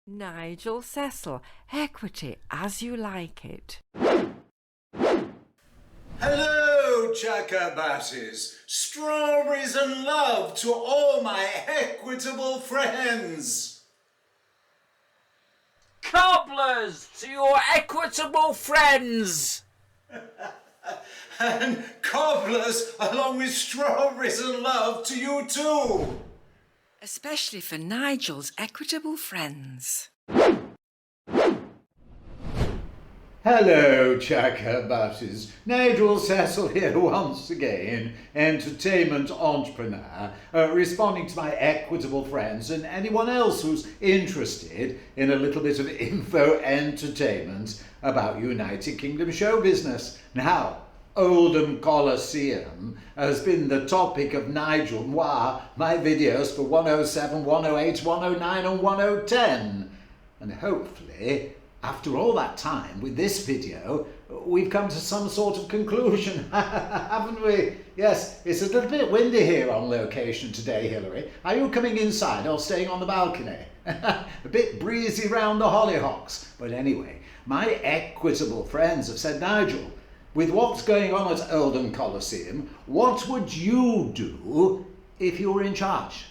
Nigel Cecil, equity as you like it. Hello, Chakabatis. Strawberries and love to all my equitable friends. Cobblers to your equitable friends. And cobblers along with strawberries and love to you too. Especially for Nigel's equitable friends. Hello, Chakabatis. Nigel Cecil here once again, entertainment entrepreneur, responding to my equitable friends and anyone else who's interested in a little bit of info entertainment about United Kingdom show business. Now, Oldham Coliseum has been the topic of Nigel moi, my videos for 107, 108, 109 and 110. And hopefully, after all that time with this video, we've come to some sort of conclusion, haven't we? Yes, it's a little bit windy here on location today, Hilary. Are you coming inside or staying on the balcony? A bit breezy round the hollyhocks. But anyway, my equitable friends have said, Nigel, with what's going on at Oldham Coliseum, what would you do if you were in charge?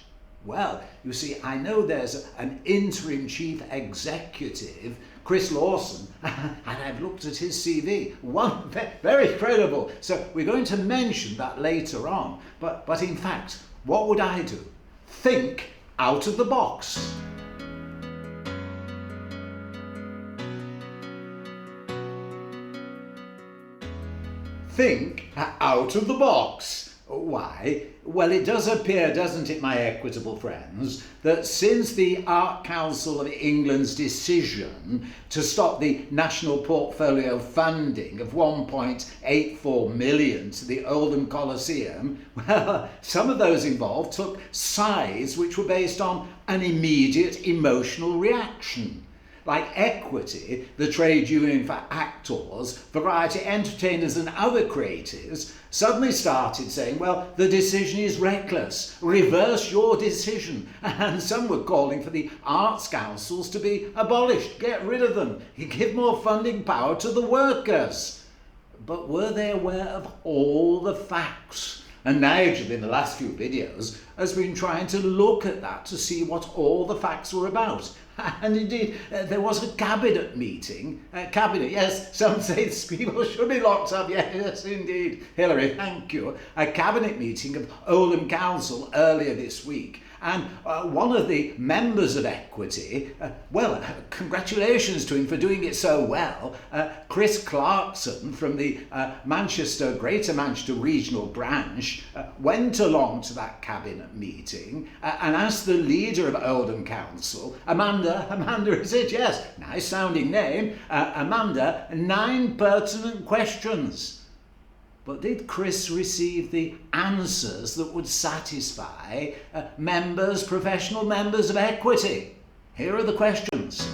Well, you see, I know there's an interim chief executive, Chris Lawson, and I've looked at his CV. One very credible. So we're going to mention that later on. But in fact, what would I do? Think out of the box. Think out of the box. Why? Well, it does appear, doesn't it, my equitable friends, that since the Art Council of England's decision to stop the national portfolio funding of 1.84 million to the Oldham Coliseum, well, some of those involved took sides which were based on an immediate emotional reaction. Like Equity, the trade union for actors, variety entertainers and other creatives, suddenly started saying, well, the decision is reckless, reverse your decision. And some were calling for the arts councils to be abolished, get rid of them, give more funding power to the workers. But were they aware of all the facts? And Nigel, in the last few videos, has been trying to look at that to see what all the facts were about. And indeed, there was a cabinet meeting. Cabinet, yes, some say people should be locked up. Yes, indeed. Hilary, thank you. A cabinet meeting of Oldham Council earlier this week. And one of the members of Equity, congratulations to him for doing it so well, Chris Clarkson from the Greater Manchester Regional Branch, went along to that cabinet meeting and asked the leader of Oldham Council, Amanda is it? Yes, nice sounding name, Amanda, 9 pertinent questions. But did Chris receive the answers that would satisfy professional members of Equity? Here are the questions.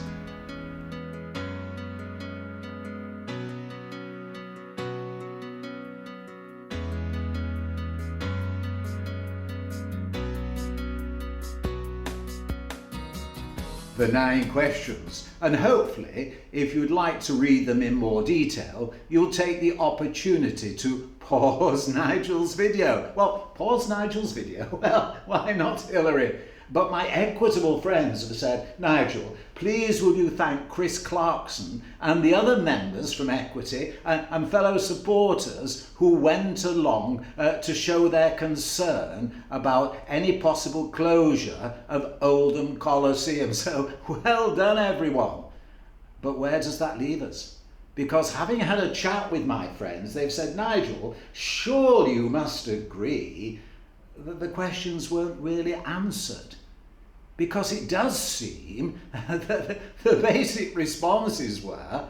The 9 questions, and hopefully, if you'd like to read them in more detail, you'll take the opportunity to pause Nigel's video. Well, pause Nigel's video? Well, why not, Hilary? But my equitable friends have said, Nigel, please will you thank Chris Clarkson and the other members from Equity and fellow supporters who went along to show their concern about any possible closure of Oldham Coliseum. So well done, everyone. But where does that leave us? Because having had a chat with my friends, they've said, Nigel, surely you must agree that the questions weren't really answered. Because it does seem that the basic responses were,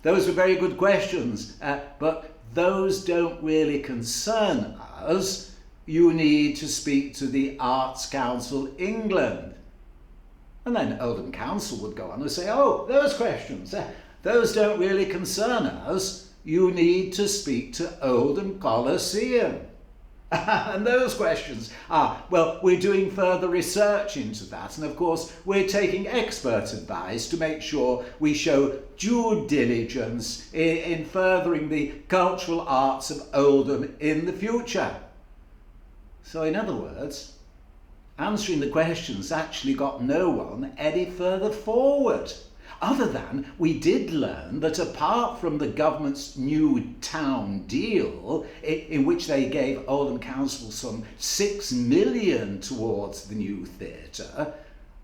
those were very good questions, but those don't really concern us. You need to speak to the Arts Council England. And then Oldham Council would go on and say, those questions, those don't really concern us. You need to speak to Oldham Coliseum. And those questions are, well, we're doing further research into that, and of course we're taking expert advice to make sure we show due diligence in furthering the cultural arts of Oldham in the future. So in other words, answering the questions actually got no one any further forward. Other than we did learn that apart from the government's new town deal, in which they gave Oldham Council some £6 million towards the new theatre,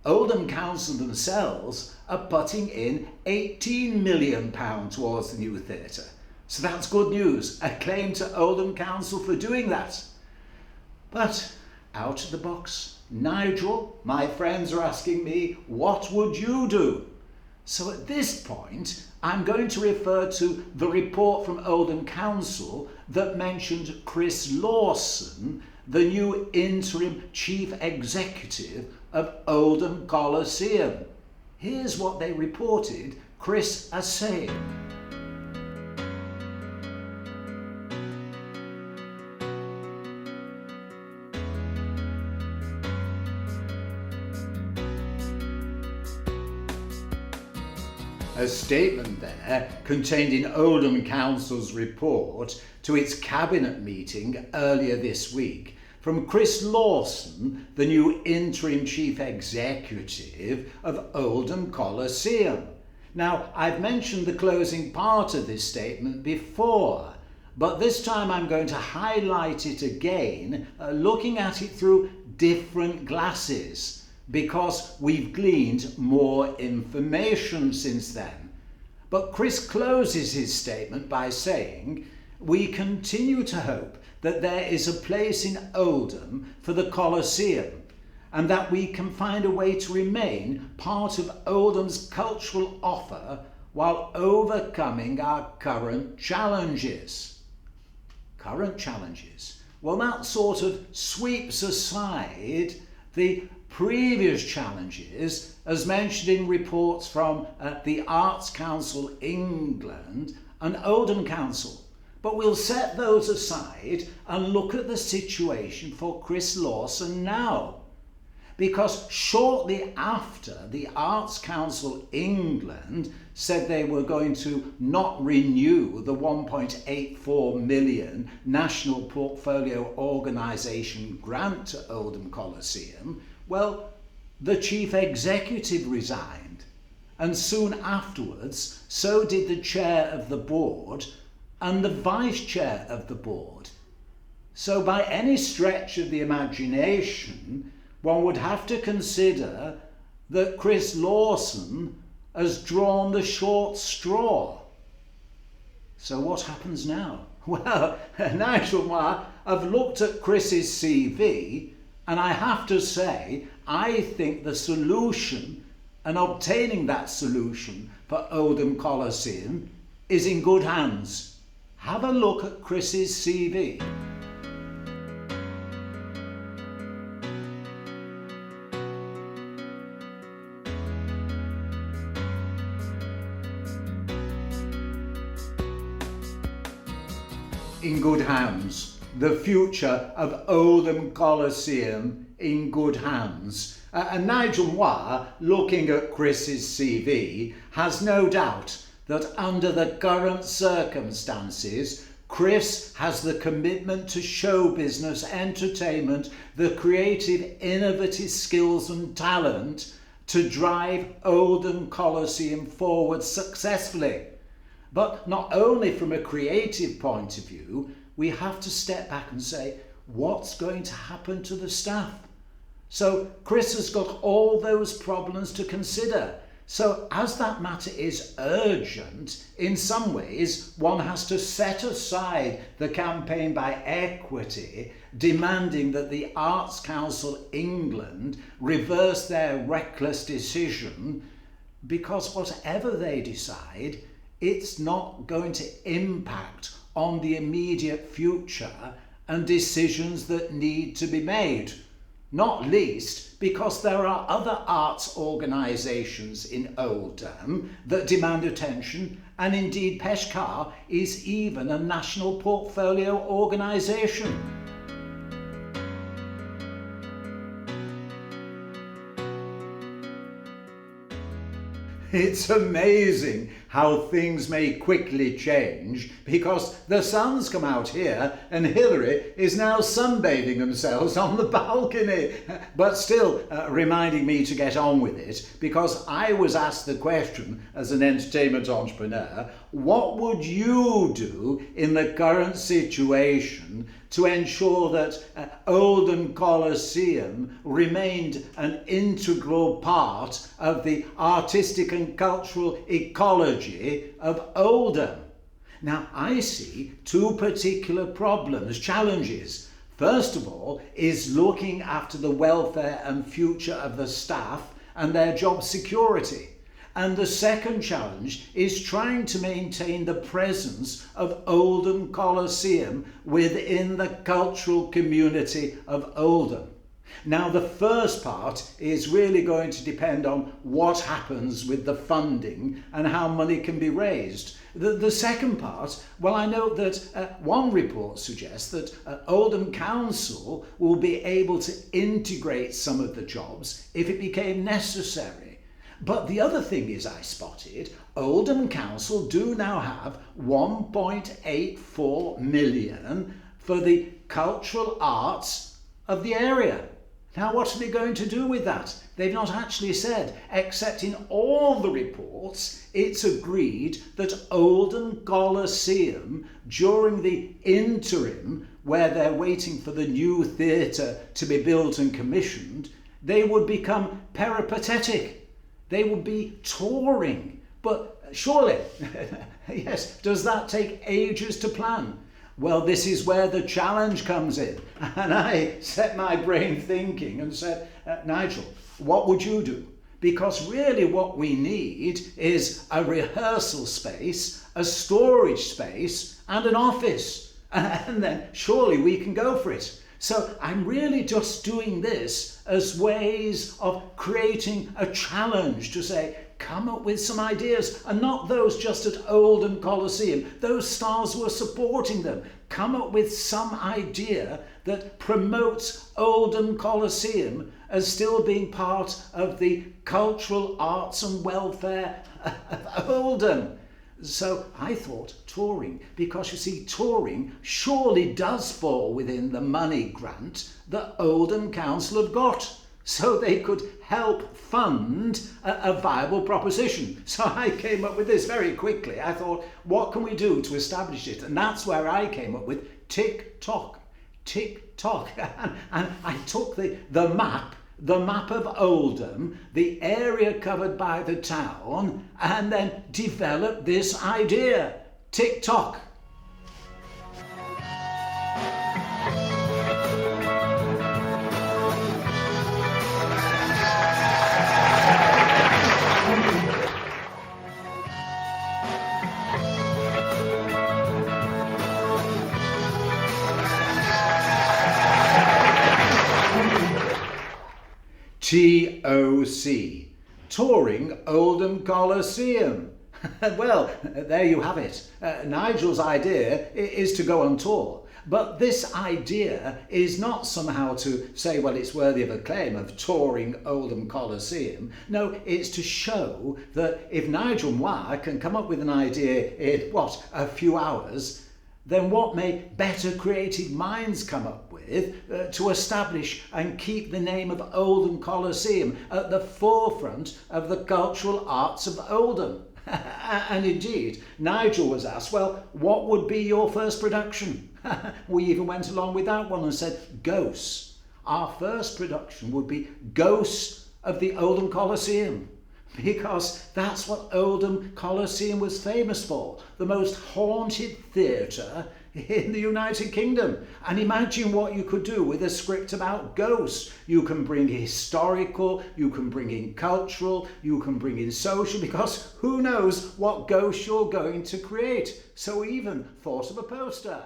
Oldham Council themselves are putting in £18 million towards the new theatre. So that's good news. Acclaim to Oldham Council for doing that. But out of the box, Nigel, my friends are asking me, what would you do? So at this point, I'm going to refer to the report from Oldham Council that mentioned Chris Lawson, the new interim chief executive of Oldham Coliseum. Here's what they reported Chris as saying. A statement there contained in Oldham Council's report to its cabinet meeting earlier this week from Chris Lawson, the new interim chief executive of Oldham Coliseum. Now, I've mentioned the closing part of this statement before, but this time I'm going to highlight it again, looking at it through different glasses, because we've gleaned more information since then. But Chris closes his statement by saying, "We continue to hope that there is a place in Oldham for the Coliseum, and that we can find a way to remain part of Oldham's cultural offer while overcoming our current challenges." Current challenges? Well, that sort of sweeps aside the previous challenges as mentioned in reports from the Arts Council England and Oldham Council. But we'll set those aside and look at the situation for Chris Lawson now. Because shortly after the Arts Council England said they were going to not renew the £1.84 million National Portfolio Organisation grant to Oldham Coliseum, well, the chief executive resigned, and soon afterwards so did the chair of the board and the vice chair of the board. So by any stretch of the imagination, one would have to consider that Chris Lawson has drawn the short straw. So what happens now? Well, Nigel, I've looked at Chris's CV, and I have to say, I think the solution and obtaining that solution for Oldham Coliseum is in good hands. Have a look at Chris's CV. In good hands. The future of Oldham Coliseum in good hands. And Nigel Moir, looking at Chris's CV, has no doubt that under the current circumstances, Chris has the commitment to show business, entertainment, the creative, innovative skills and talent to drive Oldham Coliseum forward successfully. But not only from a creative point of view, we have to step back and say, what's going to happen to the staff? So Chris has got all those problems to consider. So as that matter is urgent, in some ways, one has to set aside the campaign by equity, demanding that the Arts Council England reverse their reckless decision, because whatever they decide, it's not going to impact on the immediate future and decisions that need to be made. Not least because there are other arts organisations in Oldham that demand attention, and indeed Peshkar is even a national portfolio organisation. It's amazing how things may quickly change, because the sun's come out here and Hillary is now sunbathing themselves on the balcony, but still reminding me to get on with it, because I was asked the question as an entertainment entrepreneur, what would you do in the current situation to ensure that Oldham Coliseum remained an integral part of the artistic and cultural ecology of Oldham? Now, I see two particular problems, challenges. First of all, is looking after the welfare and future of the staff and their job security. And the second challenge is trying to maintain the presence of Oldham Coliseum within the cultural community of Oldham. Now, the first part is really going to depend on what happens with the funding and how money can be raised. The second part, well, I know that one report suggests that Oldham Council will be able to integrate some of the jobs if it became necessary. But the other thing is, I spotted, Oldham Council do now have 1.84 million for the cultural arts of the area. Now, what are they going to do with that? They've not actually said, except in all the reports, it's agreed that Oldham Coliseum, during the interim, where they're waiting for the new theatre to be built and commissioned, they would become peripatetic. They would be touring. But surely, yes, does that take ages to plan? Well, this is where the challenge comes in. And I set my brain thinking and said, Nigel, what would you do? Because really what we need is a rehearsal space, a storage space, and an office. And then surely we can go for it. So I'm really just doing this as ways of creating a challenge to say, come up with some ideas, and not those just at Oldham Coliseum, those stars who are supporting them. Come up with some idea that promotes Oldham Coliseum as still being part of the cultural arts and welfare of Oldham. So I thought touring, because you see, touring surely does fall within the money grant that Oldham Council have got, so they could help fund a viable proposition. So I came up with this very quickly. I thought, what can we do to establish it? And that's where I came up with TikTok. TikTok. And I took the map of Oldham, the area covered by the town, and then developed this idea, TikTok. TOC, touring Oldham Coliseum. Well, there you have it. Nigel's idea is to go on tour. But this idea is not somehow to say, well, it's worthy of acclaim of touring Oldham Coliseum. No, it's to show that if Nigel Moir can come up with an idea in, a few hours, then what may better creative minds come up with to establish and keep the name of Oldham Coliseum at the forefront of the cultural arts of Oldham? And indeed, Nigel was asked, well, what would be your first production? We even went along with that one and said, Ghosts. Our first production would be Ghosts of the Oldham Coliseum, because that's what Oldham Coliseum was famous for, the most haunted theatre in the United Kingdom. And imagine what you could do with a script about ghosts. You can bring historical, you can bring in cultural, you can bring in social, because who knows what ghost you're going to create. So we even thought of a poster.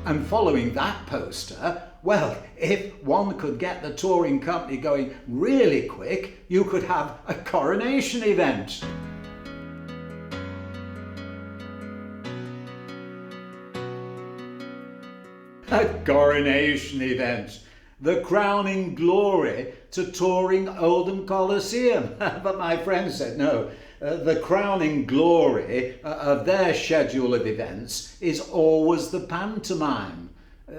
And following that poster, well, if one could get the touring company going really quick, you could have a coronation event. A coronation event. The crowning glory to touring Oldham Coliseum. But my friend said no. The crowning glory of their schedule of events is always the pantomime.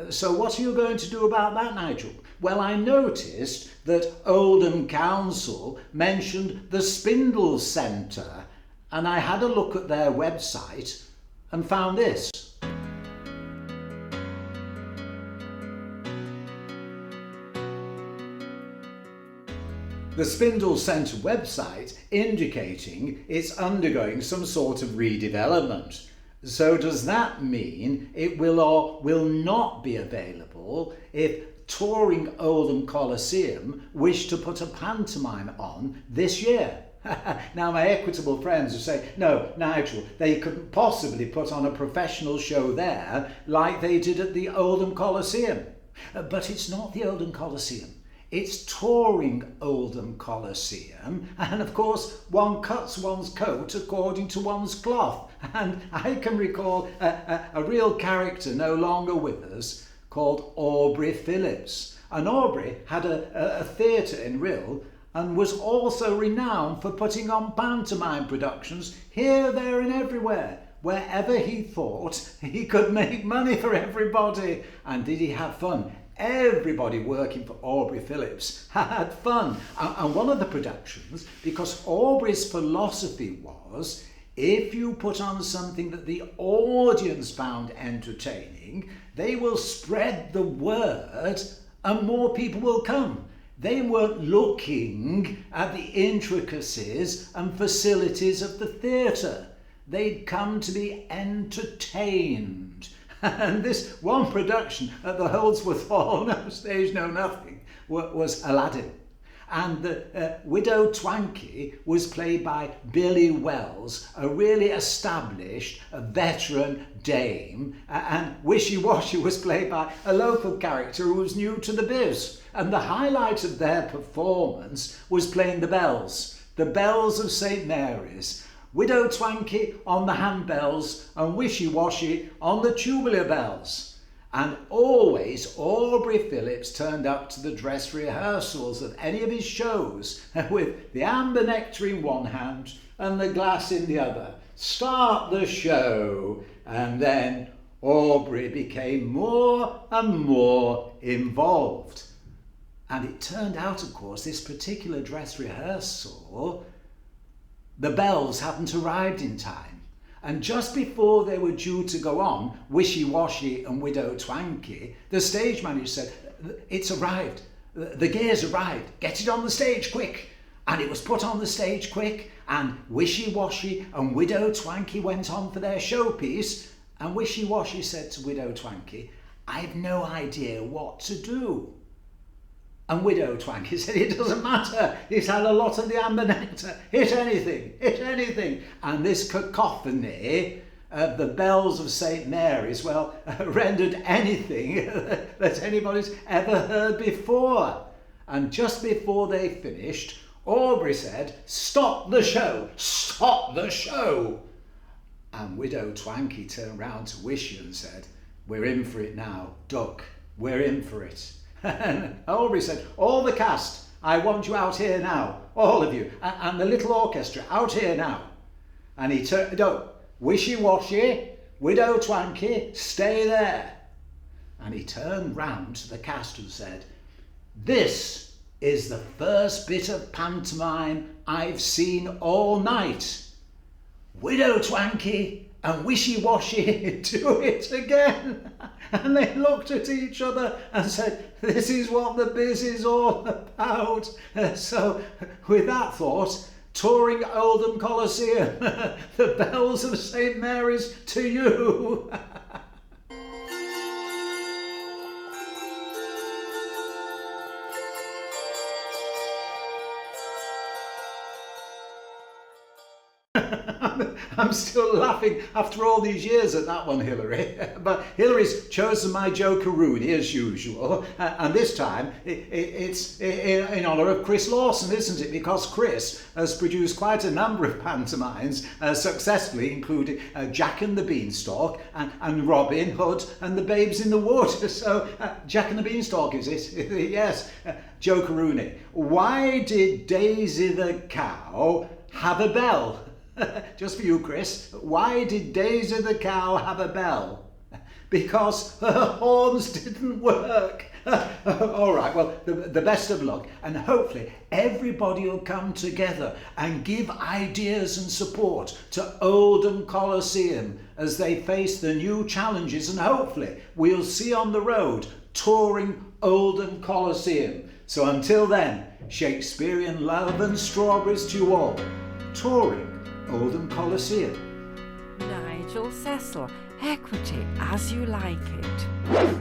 So what are you going to do about that, Nigel? Well, I noticed that Oldham Council mentioned the Spindle Centre, and I had a look at their website and found this. The Spindle Centre website indicating it's undergoing some sort of redevelopment. So does that mean it will or will not be available if touring Oldham Coliseum wish to put a pantomime on this year? Now my equitable friends will say, no, Nigel, they couldn't possibly put on a professional show there like they did at the Oldham Coliseum. But it's not the Oldham Coliseum. It's touring Oldham Coliseum, and of course one cuts one's coat according to one's cloth. And I can recall a real character no longer with us called Aubrey Phillips. And Aubrey had a theatre in Rhyl and was also renowned for putting on pantomime productions here, there and everywhere, wherever he thought he could make money for everybody. And did he have fun? Everybody working for Aubrey Phillips had fun. And one of the productions, because Aubrey's philosophy was, if you put on something that the audience found entertaining, they will spread the word and more people will come. They weren't looking at the intricacies and facilities of the theatre. They'd come to be entertained. And this one production at the Holdsworth Hall, no stage, no nothing, was Aladdin. And the Widow Twankey was played by Billy Wells, a really established, veteran dame. And Wishy Washy was played by a local character who was new to the biz. And the highlight of their performance was playing the bells of St. Mary's. Widow Twankey on the handbells and Wishy Washy on the tubular bells. And always Aubrey Phillips turned up to the dress rehearsals of any of his shows with the amber nectar in one hand and the glass in the other. Start the show. And then Aubrey became more and more involved. And it turned out, of course, this particular dress rehearsal, the bells hadn't arrived in time. And just before they were due to go on, Wishy Washy and Widow Twankey, the stage manager said, it's arrived, the gear's arrived, get it on the stage quick. And it was put on the stage quick, and Wishy Washy and Widow Twankey went on for their showpiece. And Wishy Washy said to Widow Twankey, I've no idea what to do. And Widow Twankey said, it doesn't matter, he's had a lot of the amber nectar, hit anything. And this cacophony of the bells of St. Mary's, well, rendered anything that anybody's ever heard before. And just before they finished, Aubrey said, stop the show. And Widow Twankey turned round to Wishy and said, we're in for it now, duck, we're in for it. And Aubrey said, all the cast, I want you out here now, all of you, and the little orchestra out here now. And he turned, no, Wishy Washy, Widow Twankey, stay there. And he turned round to the cast and said, this is the first bit of pantomime I've seen all night. Widow Twankey and Wishy Washy do it again. And they looked at each other and said, this is what the biz is all about. So with that thought, touring Oldham Coliseum, the bells of St. Mary's to you. I'm still laughing after all these years at that one, Hilary. But Hilary's chosen my joke-a-rooney as usual, and this time it's in honour of Chris Lawson, isn't it? Because Chris has produced quite a number of pantomimes, successfully, including Jack and the Beanstalk and Robin Hood and the Babes in the Wood. So Jack and the Beanstalk, is it? Yes. Joke-a-rooney. Why did Daisy the cow have a bell? Just for you, Chris. Why did Daisy the cow have a bell? Because her horns didn't work. All right, well, the best of luck, and hopefully everybody will come together and give ideas and support to Oldham Coliseum as they face the new challenges, and hopefully we'll see on the road touring Oldham Coliseum. So until then, Shakespearean love and strawberries to you all, touring Oldham Coliseum. Nigel Cecil, equity as you like it.